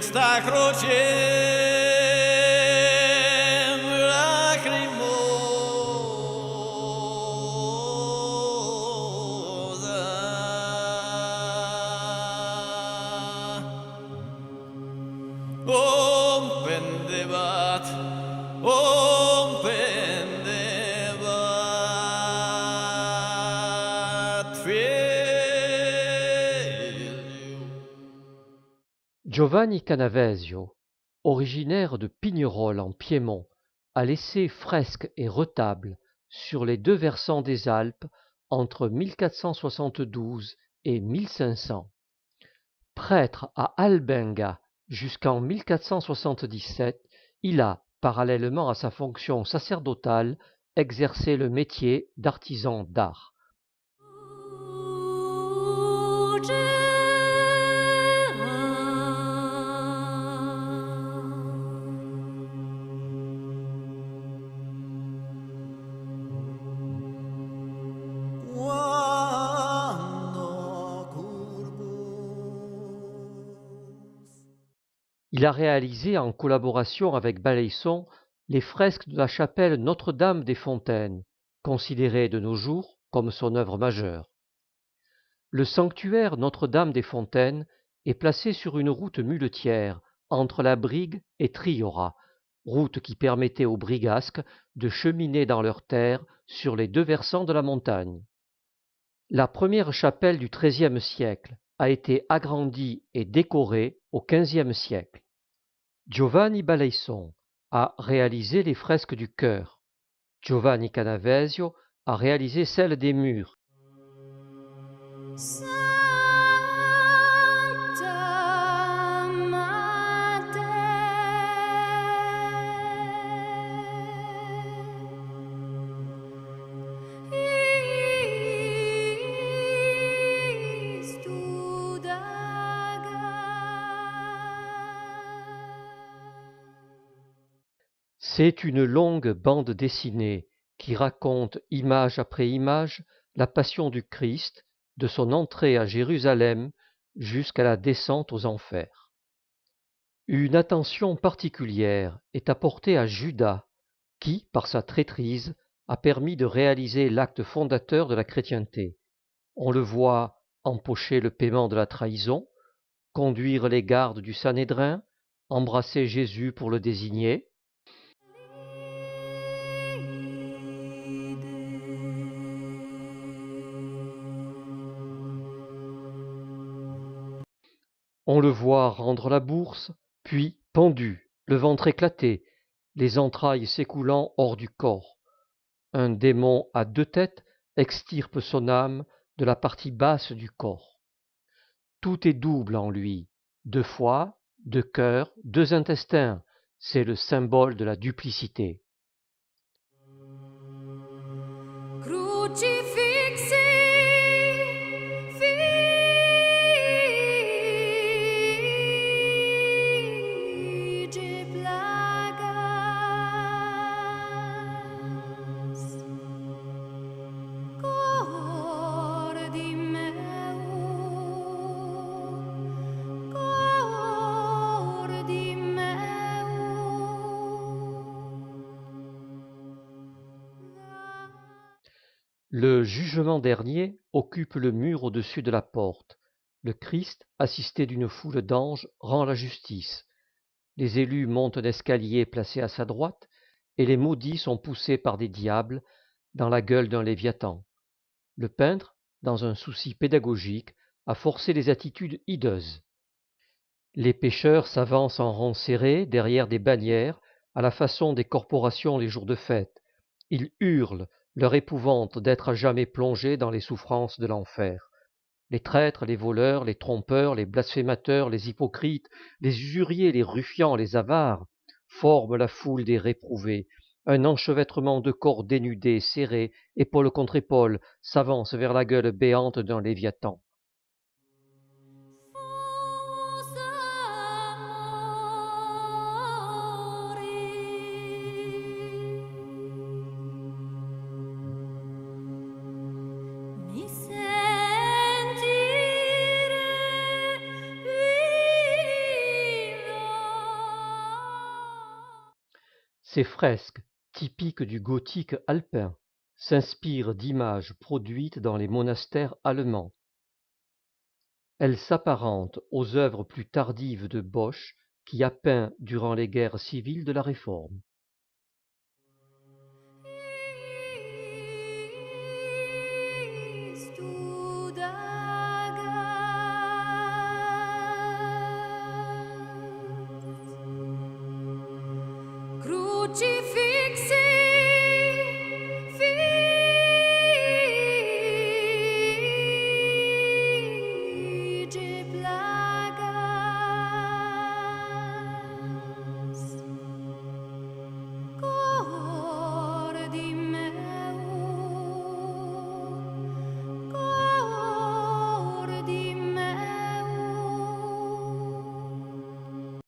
juxta crocem lacrimosa pendebat Giovanni Canavesio, originaire de Pignerol en Piémont, a laissé fresques et retables sur les deux versants des Alpes entre 1472 et 1500. Prêtre à Albenga jusqu'en 1477, il a, parallèlement à sa fonction sacerdotale, exercé le métier d'artisan d'art. Il a réalisé en collaboration avec Balaisson les fresques de la chapelle Notre-Dame des Fontaines, considérée de nos jours comme son œuvre majeure. Le sanctuaire Notre-Dame des Fontaines est placé sur une route muletière entre la Brigue et Triorat, route qui permettait aux brigasques de cheminer dans leurs terres sur les deux versants de la montagne. La première chapelle du XIIIe siècle a été agrandie et décorée au XVe siècle. Giovanni Balaisson a réalisé les fresques du chœur. Giovanni Canavesio a réalisé celles des murs. C'est une longue bande dessinée qui raconte, image après image, la passion du Christ, de son entrée à Jérusalem jusqu'à la descente aux enfers. Une attention particulière est apportée à Judas, qui, par sa traîtrise, a permis de réaliser l'acte fondateur de la chrétienté. On le voit empocher le paiement de la trahison, conduire les gardes du Sanhédrin, embrasser Jésus pour le désigner. On le voit rendre la bourse, puis pendu, le ventre éclaté, les entrailles s'écoulant hors du corps. Un démon à deux têtes extirpe son âme de la partie basse du corps. Tout est double en lui, deux foies, deux cœurs, deux intestins, c'est le symbole de la duplicité. Le jugement dernier occupe le mur au-dessus de la porte. Le Christ, assisté d'une foule d'anges, rend la justice. Les élus montent un escalier placé à sa droite, et les maudits sont poussés par des diables dans la gueule d'un léviathan. Le peintre, dans un souci pédagogique, a forcé les attitudes hideuses. Les pécheurs s'avancent en rang serré derrière des bannières, à la façon des corporations les jours de fête. Ils hurlent leur épouvante d'être à jamais plongés dans les souffrances de l'enfer. Les traîtres, les voleurs, les trompeurs, les blasphémateurs, les hypocrites, les usuriers, les ruffians, les avares forment la foule des réprouvés. Un enchevêtrement de corps dénudés, serrés, épaule contre épaule, s'avance vers la gueule béante d'un léviathan. Ces fresques, typiques du gothique alpin, s'inspirent d'images produites dans les monastères allemands. Elles s'apparentent aux œuvres plus tardives de Bosch qui a peint durant les guerres civiles de la Réforme. Crucifix